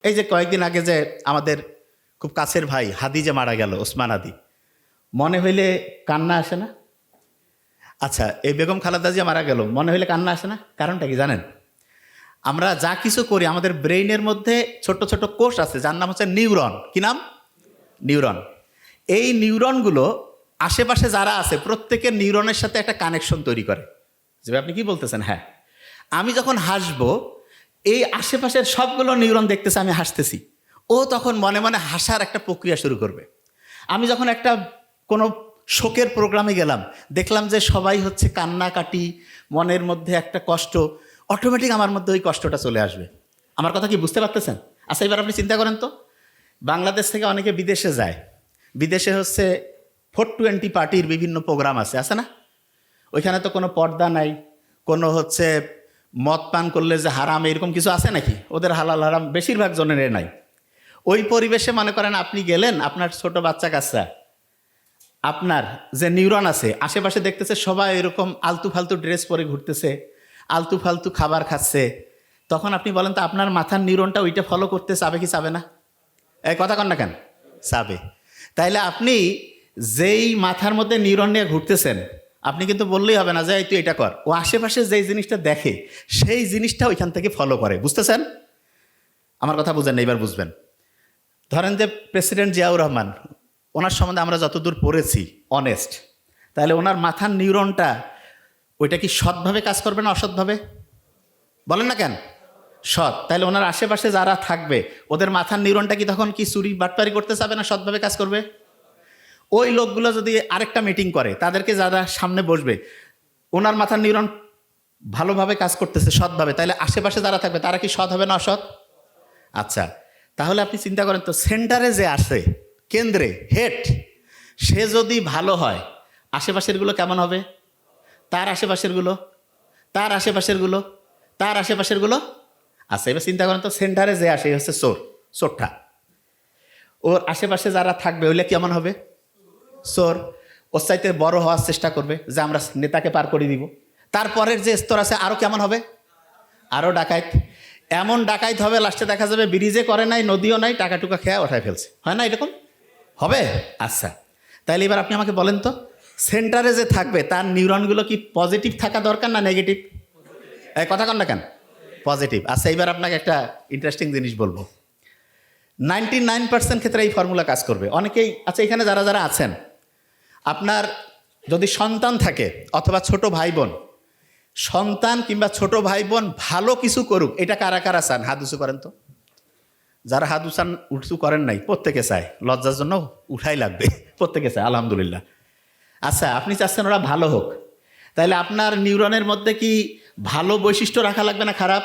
এই যে কয়েকদিন আগে যে আমাদের খুব কাছের ভাই হাদি যে মারা গেল, ওসমান হাদি, মনে হইলে কান্না আসে না? আচ্ছা, এই বেগম খালেদা জিয়া মারা গেল, মনে হইলে কান্না আসে না? কারণটা কি জানেন? আমরা যা কিছু করি আমাদের ব্রেইনের মধ্যে ছোট ছোট কোষ আছে যার নাম হচ্ছে নিউরন। কি নাম? নিউরন। এই নিউরনগুলো আশেপাশে যারা আছে প্রত্যেকের নিউরনের সাথে একটা কানেকশন তৈরি করে। যে আপনি কি বলতেছেন? হ্যাঁ, আমি যখন হাসবো এই আশেপাশের সবগুলো নিউরন দেখতেছে আমি হাসতেছি, ও তখন মনে মনে হাসার একটা প্রক্রিয়া শুরু করবে। আমি যখন একটা কোনো শোকের প্রোগ্রামে গেলাম, দেখলাম যে সবাই হচ্ছে কান্নাকাটি, মনের মধ্যে একটা কষ্ট, অটোমেটিক আমার মধ্যে ওই কষ্টটা চলে আসবে। আমার কথা কি বুঝতে পারতেছেন? আচ্ছা, এবার আপনি চিন্তা করেন তো, বাংলাদেশ থেকে অনেকে বিদেশে যায়, বিদেশে হচ্ছে 420 পার্টির বিভিন্ন প্রোগ্রাম আছে না? ওইখানে তো কোনো পর্দা নাই, কোনো হচ্ছে মদ পান করলে যে হারাম এরকম কিছু আছে নাকি? ওদের হালাল হারাম বেশিরভাগ জনের নাই। ওই পরিবেশে মনে করেন আপনি গেলেন, আপনার ছোট বাচ্চা কাচ্চা, আপনার যে নিউরন আছে আশেপাশে দেখতেছে সবাই এরকম আলতু ফালতু ড্রেস পরে ঘুরতেছে, আলতু ফালতু খাবার খাচ্ছে, তখন আপনি বলেন তো আপনার মাথার নিউরনটা ওইটা ফলো করতে চাবে কি চাবে না? এই কথা কন না কেন? চাবে। তাইলে আপনি যেই মাথার মধ্যে নিউরন নিয়ে ঘুরতেছেন, আপনি কিন্তু বললেই হবে না যে এই তুই এটা কর, ও আশেপাশে যেই জিনিসটা দেখে সেই জিনিসটা ওইখান থেকে ফলো করে। বুঝতেছেন? আমার কথা বুঝেন না, এবার বুঝবেন। ধরেন যে প্রেসিডেন্ট জিয়াউর রহমান, ওনার সম্বন্ধে আমরা যতদূর পড়েছি অনেস্ট, তাহলে ওনার মাথার নিউরনটা ওইটা কি সৎভাবে কাজ করবে না অসৎভাবে? বলেন না কেন? সৎ। তাহলে ওনার আশেপাশে যারা থাকবে ওদের মাথার নিউরনটা কি তখন কি চুরি বাটপারি করতে চাবে না সৎভাবে কাজ করবে? ওই লোকগুলো যদি আরেকটা মিটিং করে, তাদেরকে যারা সামনে বসবে, ওনার মাথার নিউরন ভালোভাবে কাজ করতেছে সৎভাবে, তাহলে আশেপাশে যারা থাকবে তারা কি সৎ হবে না অসৎ? আচ্ছা, তাহলে আপনি চিন্তা করেন তো, সেন্টারে যে আসে, কেন্দ্রে হেড, সে যদি ভালো হয় আশেপাশেরগুলো কেমন হবে? তার আশেপাশেরগুলো, তার আশেপাশেরগুলো, তার আশেপাশেরগুলো। আচ্ছা, এবার চিন্তা করেন তো, সেন্টারে যে আসে হচ্ছে চোর, চোরটা, ওর আশেপাশে যারা থাকবে ওইলে কেমন হবে? চোর। ওর চাইতে বড় হওয়ার চেষ্টা করবে যে আমরা নেতাকে পার করে দিব। তারপরের যে স্তর আছে আরও কেমন হবে? আরও ডাকাইত। এমন ডাকাইত হবে লাস্টে দেখা যাবে ব্রিজে করে নাই, নদীও নাই, টাকা টুকা খেয়ে ওঠায় ফেলছে। হয় না এরকম? হবে। আচ্ছা, তাহলে এবার আপনি আমাকে বলেন তো, সেন্টারে যে থাকবে তার নিউরনগুলো কি পজিটিভ থাকা দরকার না নেগেটিভ? এই কথা কন না কেন? পজিটিভ। আচ্ছা, এবার আপনাকে একটা ইন্টারেস্টিং জিনিস বলবো। 99% ক্ষেত্রে এই ফর্মুলা কাজ করবে। অনেকেই, আচ্ছা এখানে যারা যারা আছেন, আপনার যদি সন্তান থাকে অথবা ছোট ভাই বোন, সন্তান কিংবা ছোট ভাই বোন ভালো কিছু করুক, এটা কারা কারা চান? হাত উঁচু করেন তো। যারা হাত উঁচু করেন নাই, প্রত্যেকে চায়, লজ্জার জন্য উঠাই লাগবে, প্রত্যেকে চায় আলহামদুলিল্লাহ। আচ্ছা, আপনি চাচ্ছেন ওরা ভালো হোক, তাহলে আপনার নিউরনের মধ্যে কি ভালো বৈশিষ্ট্য রাখা লাগবে না খারাপ?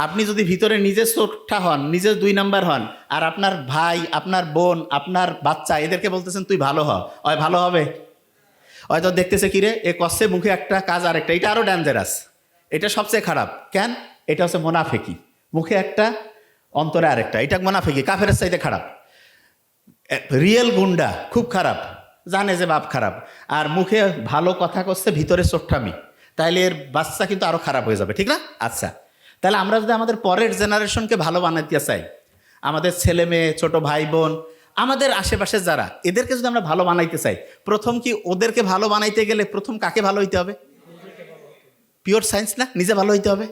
আপনি যদি ভিতরে নিজে চোরটা হন, নিজে 2 নাম্বার হন, আর আপনার ভাই, আপনার বোন, আপনার বাচ্চা, এদেরকে বলতেছেন তুই ভালো হ, ওই ভালো হবে? হয়তো দেখতেছে কিরে এ কষছে, মুখে একটা কাজ আরেকটা, এটা আরও ডেঞ্জারাস, এটা সবচেয়ে খারাপ। কেন? এটা হচ্ছে মোনাফেকি, মুখে একটা অন্তরে আরেকটা, এটা মোনাফেকি, কাফেরের চাইতে খারাপ। রিয়েল গুন্ডা খুব খারাপ, জানে যে বাপ খারাপ, আর মুখে ভালো কথা করছে, ভিতরে চোট্টামি, তাইলে এর বাচ্চা কিন্তু আরও খারাপ হয়ে যাবে, ঠিক না? আচ্ছা, তাহলে আমরা যদি আমাদের পরের জেনারেশনকে ভালো বানাইতে চাই, আমাদের ছেলে মেয়ে, ছোট ভাই বোন, আমাদের আশেপাশে যারা, এদেরকে যদি আমরা ভালো বানাইতে চাই, প্রথম কি ওদেরকে ভালো বানাইতে গেলে প্রথম কাকে ভালো হইতে হবে? পিওর সায়েন্স না? নিজে ভালো হইতে হবে।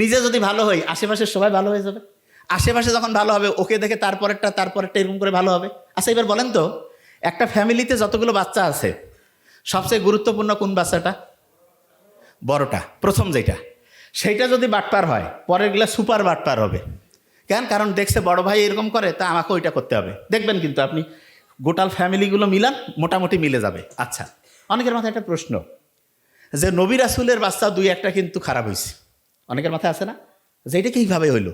নিজে যদি ভালো হই আশেপাশের সবাই ভালো হয়ে যাবে। আশেপাশে যখন ভালো হবে ওকে দেখে তারপরেরটা এরকম করে ভালো হবে। আচ্ছা, এবার বলেন তো, একটা ফ্যামিলিতে যতগুলো বাচ্চা আছে সবচেয়ে গুরুত্বপূর্ণ কোন বাচ্চাটা? বড়টা, প্রথম যেটা, সেইটা যদি বাটপার হয় পরেরগুলা সুপার বাটপার হবে। কেন? কারণ দেখছে বড় ভাই এরকম করে, তা আমাকে ওইটা করতে হবে। দেখবেন কিন্তু আপনি গোটাল ফ্যামিলিগুলো মিলান, মোটামুটি মিলে যাবে। আচ্ছা, অনেকের মাথায় একটা প্রশ্ন, যে নবী রাসূলের বাচ্চা 2-1টা কিন্তু খারাপ হয়েছে, অনেকের মাথায় আছে না? যে এটা কীভাবে হইল?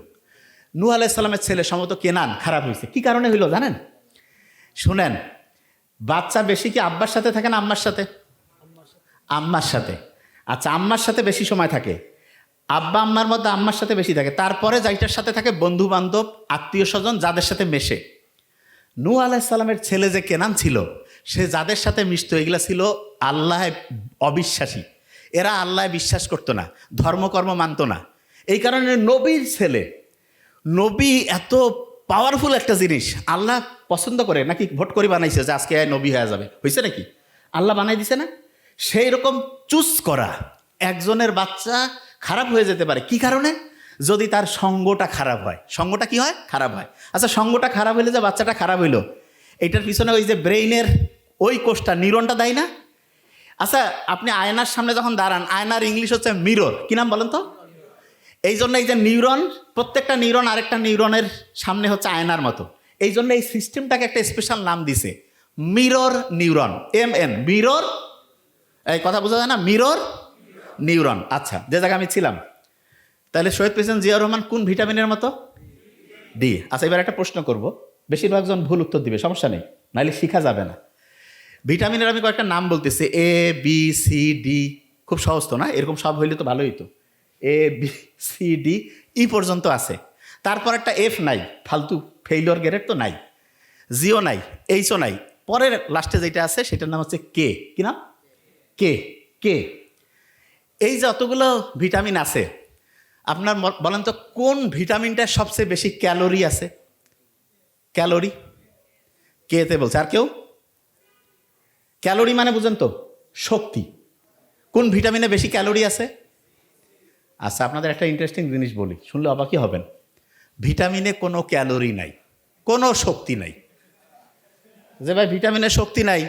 নূহ আলাইহিস সালামের ছেলে সম্ভবত কেনান খারাপ হয়েছে, কি কারণে হইল জানেন? শুনেন, বাচ্চা বেশি কি আব্বার সাথে থাকে না আম্মার সাথে? আম্মার সাথে। আচ্ছা, আম্মার সাথে বেশি সময় থাকে, আব্বা আম্মার মধ্যে আম্মার সাথে বেশি থাকে, তারপরে যাইটার সাথে থাকে বন্ধু বান্ধব, আত্মীয় স্বজন, যাদের সাথে মেশে। নূহ আলাইহিস সালামের ছেলে যে কেনান ছিল, সে যাদের সাথে মিশত এগুলা ছিল আল্লাহ অবিশ্বাসী, এরা আল্লাহ বিশ্বাস করতো না, ধর্মকর্ম মানত না। এই কারণে নবীর ছেলে নবী এত পাওয়ারফুল একটা জিনিস আল্লাহ পছন্দ করে নাকি ভোট করে বানাইছে যে আজকে নবী হয়ে যাবে, হয়েছে নাকি? আল্লাহ বানাই দিছে না? সেই রকম চুজ করা। একজনের বাচ্চা খারাপ হয়ে যেতে পারে কি কারণে? যদি তার সঙ্গটা খারাপ হয়। সঙ্গটা কি হয়? খারাপ হয়। আচ্ছা, সঙ্গটা খারাপ হইলে যে বাচ্চাটা খারাপ হইলো, এটার পিছনে ওই যে ব্রেইনের ওই কোষটা, নিউরনটা দেয় না? আচ্ছা, আপনি আয়নার সামনে যখন দাঁড়ান, আয়নার ইংলিশ হচ্ছে মিরর। কি নাম বলেন তো? এই জন্য এই যে নিউরন, প্রত্যেকটা নিউরন আরেকটা নিউরনের সামনে হচ্ছে আয়নার মতো। এই জন্য এই সিস্টেমটাকে একটা স্পেশাল নাম দিছে, মিরর নিউরন। MN, mirror. এই কথা বোঝা যায় না? Mirror neuron. আচ্ছা, যে জায়গায় আমি ছিলাম, তাহলে শহীদ প্রেসিডেন্ট জিয়াউর রহমান কোন ভিটামিনের মতো? ডি। আচ্ছা, এবার একটা প্রশ্ন করব, বেশিরভাগজন ভুল উত্তর দিবে, সমস্যা নেই, নাহলে শিখা যাবে না। ভিটামিনের আমি কয়েকটা নাম বলতেছি, ABCD। খুব সহজ তো না? এরকম সব হইলে তো ভালোই তো। ABCDE পর্যন্ত আছে, তারপর একটা F নাই, ফালতু ফেইলিওর গ্রেড তো নাই, জিও নাই, এইচও নাই, পরের লাস্টে যেটা আছে সেটার নাম হচ্ছে কে। কি নাম? কে। কে। এই যে অতগুলো ভিটামিন আছে, আপনার বলেন তো কোন ভিটামিনটা সবচেয়ে বেশি ক্যালোরি আছে? ক্যালোরি কেতে বলছে। আর কেউ? ক্যালোরি মানে বুঝেন তো? শক্তি। কোন ভিটামিনে বেশি ক্যালোরি আছে? আচ্ছা, আপনাদের একটা ইন্টারেস্টিং জিনিস বলি, শুনলে অবাকই হবেন। ভিটামিনে কোনো ক্যালোরি নাই, কোনো শক্তি নাই। যে ভাই ভিটামিনের শক্তি নাই,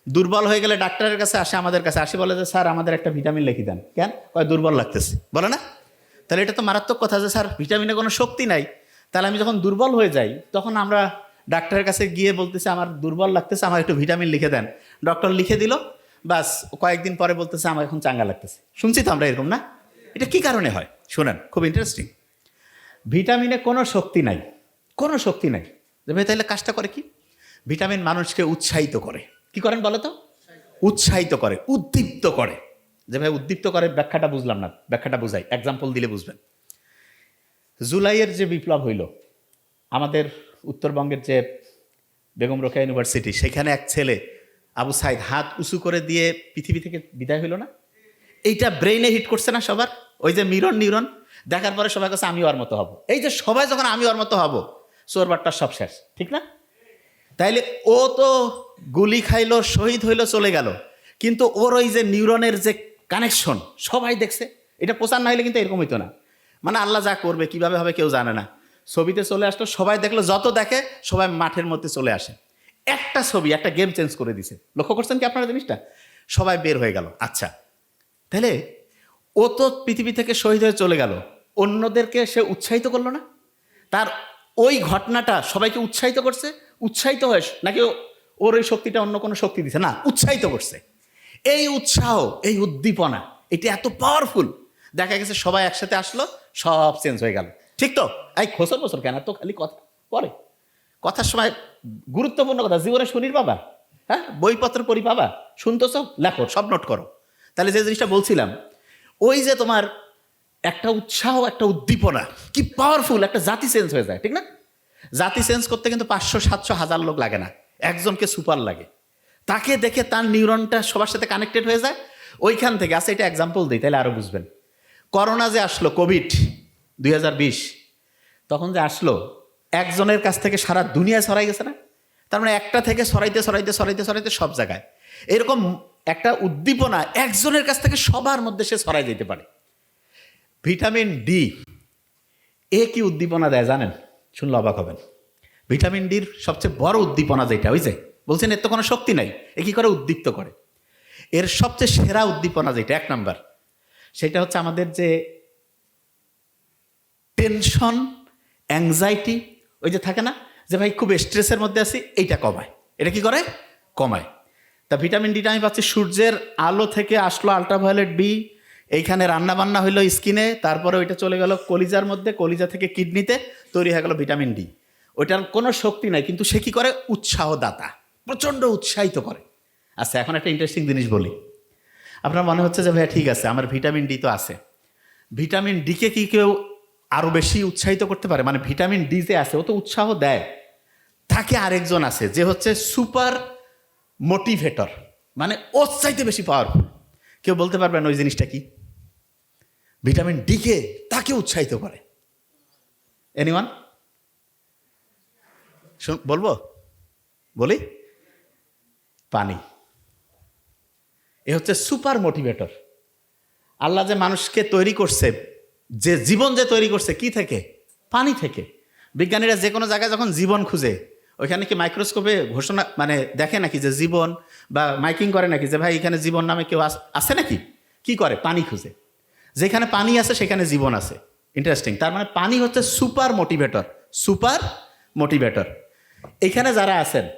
দুর্বল হয়ে গেলে ডাক্তারের কাছে আসে, আমাদের কাছে আসে, বলে যে স্যার আমাদের একটা ভিটামিন লিখে দেন। কেন? কয় দুর্বল লাগতেছে, বলে না? তাহলে এটা তো মারাত্মক কথা যে স্যার ভিটামিনে কোনো শক্তি নাই। তাহলে আমি যখন দুর্বল হয়ে যাই, তখন আমরা ডাক্তারের কাছে গিয়ে বলতেছে আমার দুর্বল লাগতেছে, আমার একটু ভিটামিন লিখে দেন। ডক্টর লিখে দিল, বাস কয়েকদিন পরে বলতেছে আমার এখন চাঙ্গা লাগতেছে। শুনছি তো আমরা এরকম, না? এটা কি কারণে হয় শোনেন, খুব ইন্টারেস্টিং। ভিটামিনে কোনো শক্তি নাই, কোনো শক্তি নাই। যে ভাই তাহলে কাজটা করে কি? ভিটামিন মানুষকে উৎসাহিত করে। কি করেন বলো তো? উৎসাহিত করে, উদ্দীপ্ত করে। যে ভাই উদ্দীপ্ত করে ব্যাখ্যাটা বুঝলাম না, ব্যাখ্যাটা বুঝাই, এক্সাম্পল দিলে বুঝবেন। জুলাইয়ের যে বিপ্লব হইল, আমাদের উত্তরবঙ্গের যে বেগম রোকেয়া ইউনিভার্সিটি, সেখানে এক ছেলে আবু সাইদ হাত উঁচু করে দিয়ে পৃথিবী থেকে বিদায় হইল না? এইটা ব্রেইনে হিট করছে না সবার? ওই যে নিউরন দেখার পরে সবাই কাছে আমি ওর মতো হব। এই যে সবাই যখন আমি ওর মতো হব, চোরবারটা সব শেষ, ঠিক না? তাইলে ও তো গুলি খাইলো, শহীদ হইলো, চলে গেল, কিন্তু ওর ওই যে নিউরনের যে কানেকশন সবাই দেখছে। এটা প্রচার না হইলে কিন্তু এরকম হইতো না। মানে আল্লাহ যা করবে কিভাবে হবে কেউ জানে না। ছবিতে চলে আসলো, সবাই দেখলো, যত দেখে সবাই মাঠের মধ্যে চলে আসে। একটা ছবি একটা গেম চেঞ্জ করে দিছে। লক্ষ্য করছেন কি আপনারা জিনিসটা? সবাই বের হয়ে গেল। আচ্ছা, তাহলে ও তো পৃথিবী থেকে শহীদ হয়ে চলে গেল, অন্যদেরকে সে উৎসাহিত করলো না? তার ওই ঘটনাটা সবাইকে উৎসাহিত করছে। উৎসাহিত হয় নাকি ওর ওই শক্তিটা অন্য কোনো শক্তি দিছে? না, উৎসাহিত করছে। এই উৎসাহ, এই উদ্দীপনা, এটা এত পাওয়ারফুল। দেখা গেছে সবাই একসাথে আসলো, সব চেঞ্জ হয়ে গেল। ঠিক তো? এই খোসর বছর কেন তো খালি কথা পরে, কথার সময় গুরুত্বপূর্ণ কথা জীবনে শুনির বাবা, হ্যাঁ, বইপত্র পড়ি বাবা, শুনতেছ, লেখো, সব নোট করো। তাহলে যে জিনিসটা বলছিলাম, ওই যে তোমার একটা উৎসাহ, একটা উদ্দীপনা, কি পাওয়ারফুল, একটা জাতি চেঞ্জ হয়ে যায়, ঠিক না? জাতি চেঞ্জ করতে কিন্তু 500, 700, 1000 লোক লাগে না, একজনকে সুপার লাগে। তাকে দেখে তার নিউরনটা সবার সাথে কানেক্টেড হয়ে যায়। ওইখান থেকে আচ্ছা, এটা এক্সাম্পল দিই তাহলে আরও বুঝবেন। করোনা যে আসলো, কোভিড 2020, তখন যে আসলো, একজনের কাছ থেকে সারা দুনিয়ায় ছড়াই গেছে না? তার মানে একটা থেকে ছড়াইতে ছড়াইতে ছড়াইতে ছড়াইতে সব জায়গায় এরকম একটা উদ্দীপনা একজনের কাছ থেকে সবার মধ্যে সে ছড়াই যেতে পারে। ভিটামিন ডি কি উদ্দীপনা দেয় জানেন? শুনলে অবাক হবেন। ভিটামিন ডির সবচেয়ে বড় উদ্দীপনা যেটা, ওই যে বলছেন এর তো কোনো শক্তি নাই, এ কি করে উদ্দীপ্ত করে? এর সবচেয়ে সেরা উদ্দীপনা যেটা, 1 নাম্বার, সেটা হচ্ছে আমাদের যে টেনশন, অ্যাংজাইটি, ওই যে থাকে না যে ভাই খুব স্ট্রেসের মধ্যে আছি, এইটা কমায়। এটা কি করে? কমায়। তা ভিটামিন ডিটা আমি পাচ্ছি সূর্যের আলো থেকে, আসলো আলট্রাভায়োলেট বি, এইখানে রান্নাবান্না হইলো স্কিনে, তারপরে ওইটা চলে গেল কলিজার মধ্যে, কলিজা থেকে কিডনিতে, তৈরি হয়ে গেল ভিটামিন ডি। ওইটার কোনো শক্তি নাই, কিন্তু সে কী করে? উৎসাহদাতা, প্রচণ্ড উৎসাহিত করে। আচ্ছা, এখন একটা ইন্টারেস্টিং জিনিস বলি। আপনার মনে হচ্ছে যে ভাইয়া ঠিক আছে, আমার ভিটামিন ডি তো আছে, ভিটামিন ডিকে কি কেউ আরও বেশি উৎসাহিত করতে পারে? মানে ভিটামিন ডি যে আছে ও তো উৎসাহ দেয়, তাকে আরেকজন আছে যে হচ্ছে সুপার মোটিভেটর, মানে ওর চাইতে বেশি পাওয়ারফুল। কেউ বলতে পারবেন ওই জিনিসটা কি? ভিটামিন ডিকে তাকে উৎসাহিত করে। এনিওয়ান? বলবো, বলি, পানি। এ হচ্ছে সুপার মোটিভেটর। আল্লাহ যে মানুষকে তৈরি করছে, যে জীবন যে তৈরি করছে, কি থেকে? পানি থেকে। বিজ্ঞানীরা যে কোনো জায়গায় যখন জীবন খুঁজে, ওইখানে কি মাইক্রোস্কোপে ঘোষণা মানে দেখে নাকি যে জীবন, বা মাইকিং করে নাকি যে ভাই এখানে জীবন নামে কেউ আছে নাকি? কি করে? পানি খুঁজে। যেখানে পানি আছে সেখানে জীবন আছে। ইন্টারেস্টিং। তার মানে পানি হচ্ছে সুপার মোটিভেটর। Super motivator. এখানে যারা আছেন